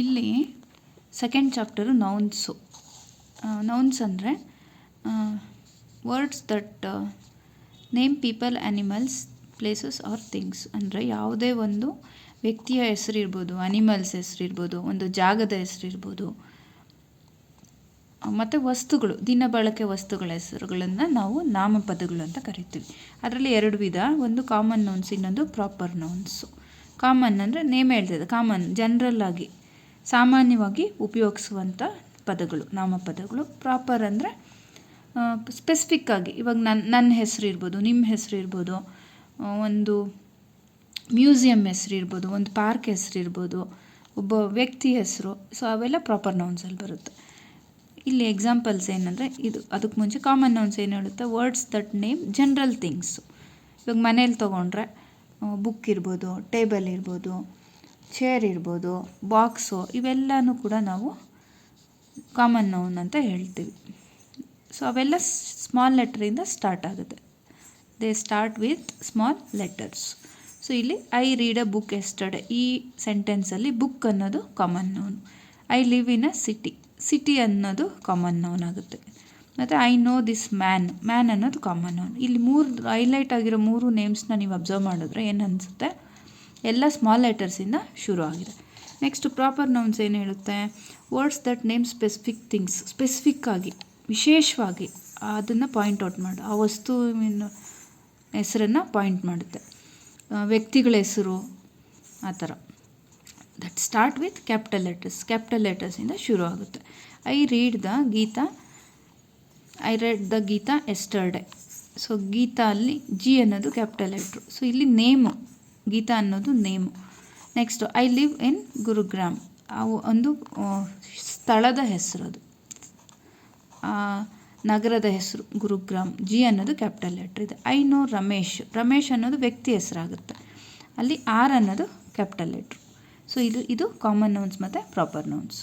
ಇಲ್ಲಿ second chapter nouns. Nouns ಅಂದರೆ words that name people, animals, places or things. ಅಂದರೆ ಯಾವುದೇ ಒಂದು ವ್ಯಕ್ತಿಯ ಹೆಸರಿರ್ಬೋದು, ಅನಿಮಲ್ಸ್ ಹೆಸರಿರ್ಬೋದು, ಒಂದು ಜಾಗದ ಹೆಸರಿರ್ಬೋದು, ಮತ್ತು ವಸ್ತುಗಳು, ದಿನ ಬಳಕೆ ವಸ್ತುಗಳ ಹೆಸರುಗಳನ್ನು ನಾವು ನಾಮಪದಗಳು ಅಂತ ಕರಿತೀವಿ. ಅದರಲ್ಲಿ ಎರಡು ವಿಧ, ಒಂದು ಕಾಮನ್ ನೌನ್ಸ್, ಇನ್ನೊಂದು ಪ್ರಾಪರ್ ನೌನ್ಸು. ಕಾಮನ್ ಅಂದರೆ ನೇಮ್ ಹೇಳ್ತಿದೆ, ಕಾಮನ್ ಜನರಲ್ ಆಗಿ ಸಾಮಾನ್ಯವಾಗಿ ಉಪಯೋಗಿಸುವಂಥ ಪದಗಳು, ನಾಮಪದಗಳು. ಪ್ರಾಪರ್ ಅಂದರೆ ಸ್ಪೆಸಿಫಿಕ್ ಆಗಿ, ಇವಾಗ ನನ್ನ ಹೆಸರು ಇರ್ಬೋದು, ನಿಮ್ಮ ಹೆಸರು ಇರ್ಬೋದು, ಒಂದು ಮ್ಯೂಸಿಯಂ ಹೆಸರು ಇರ್ಬೋದು, ಒಂದು ಪಾರ್ಕ್ ಹೆಸರು ಇರ್ಬೋದು, ಒಬ್ಬ ವ್ಯಕ್ತಿ ಹೆಸರು. ಸೊ ಅವೆಲ್ಲ ಪ್ರಾಪರ್ ನೌನ್ಸಲ್ಲಿ ಬರುತ್ತೆ. ಇಲ್ಲಿ ಎಕ್ಸಾಂಪಲ್ಸ್ ಏನಂದರೆ ಇದು, ಅದಕ್ಕೆ ಮುಂಚೆ ಕಾಮನ್ ನೌನ್ಸ್ ಏನು ಹೇಳುತ್ತೆ, words that name general things. ಇವಾಗ ಮನೇಲಿ ತೊಗೊಂಡ್ರೆ ಬುಕ್ ಇರ್ಬೋದು, ಟೇಬಲ್ ಇರ್ಬೋದು, ಚೇರ್ ಇರ್ಬೋದು, ಬಾಕ್ಸು, ಇವೆಲ್ಲನೂ ಕೂಡ ನಾವು ಕಾಮನ್ ನೌನ್ ಅಂತ ಹೇಳ್ತೀವಿ. ಸೊ ಅವೆಲ್ಲ ಸ್ಮಾಲ್ ಲೆಟ್ರಿಂದ ಸ್ಟಾರ್ಟ್ ಆಗುತ್ತೆ. They start with small letters. So ಇಲ್ಲಿ I read a book yesterday, ಈ ಸೆಂಟೆನ್ಸಲ್ಲಿ ಬುಕ್ ಅನ್ನೋದು common noun. I live in a city, city ಅನ್ನೋದು ಕಾಮನ್ ನೌನ್ ಆಗುತ್ತೆ. ಮತ್ತು I know this man, man ಅನ್ನೋದು ಕಾಮನ್ ನೌನ್. ಇಲ್ಲಿ ಹೈಲೈಟ್ ಆಗಿರೋ ಮೂರು ನೇಮ್ಸ್ನ ನೀವು ಅಬ್ಸರ್ವ್ ಮಾಡಿದ್ರೆ ಏನು ಅನಿಸುತ್ತೆ, ಎಲ್ಲ ಸ್ಮಾಲ್ ಲೆಟರ್ಸಿಂದ ಶುರು ಆಗಿದೆ. ನೆಕ್ಸ್ಟ್ ಪ್ರಾಪರ್ ನೌನ್ಸ್ ಏನು ಹೇಳುತ್ತೆ, words that name specific things, specific ಆಗಿ, ವಿಶೇಷವಾಗಿ ಅದನ್ನು ಪಾಯಿಂಟ್ ಔಟ್ ಮಾಡಿ, ಆ ವಸ್ತುವಿನ ಹೆಸರನ್ನು ಪಾಯಿಂಟ್ ಮಾಡುತ್ತೆ. ವ್ಯಕ್ತಿಗಳ ಹೆಸರು, ಆ ಥರ. That start with capital letters, capital ಲೆಟರ್ಸಿಂದ ಶುರು ಆಗುತ್ತೆ. I read the Gita yesterday. So Gita ಅಲ್ಲಿ ಜಿ ಅನ್ನೋದು ಕ್ಯಾಪಿಟಲ್ ಲೆಟ್ರು. ಸೊ ಇಲ್ಲಿ ನೇಮು, ಗೀತಾ ಅನ್ನೋದು name. Next I live in Gurugram, ಒಂದು ಸ್ಥಳದ ಹೆಸರು, ಅದು ನಗರದ ಹೆಸರು ಗುರುಗ್ರಾಮ್. ಜಿ ಅನ್ನೋದು ಕ್ಯಾಪಿಟಲ್ ಲೆಟ್ರ್ ಇದೆ. ಐ ನೋ ರಮೇಶ್, ರಮೇಶ್ ಅನ್ನೋದು ವ್ಯಕ್ತಿ ಹೆಸರಾಗುತ್ತೆ, ಅಲ್ಲಿ ಆರ್ ಅನ್ನೋದು ಕ್ಯಾಪಿಟಲ್ ಲೆಟ್ರು. ಸೊ ಇದು ಕಾಮನ್ ನೌನ್ಸ್ ಮತ್ತು ಪ್ರಾಪರ್ ನೌನ್ಸ್.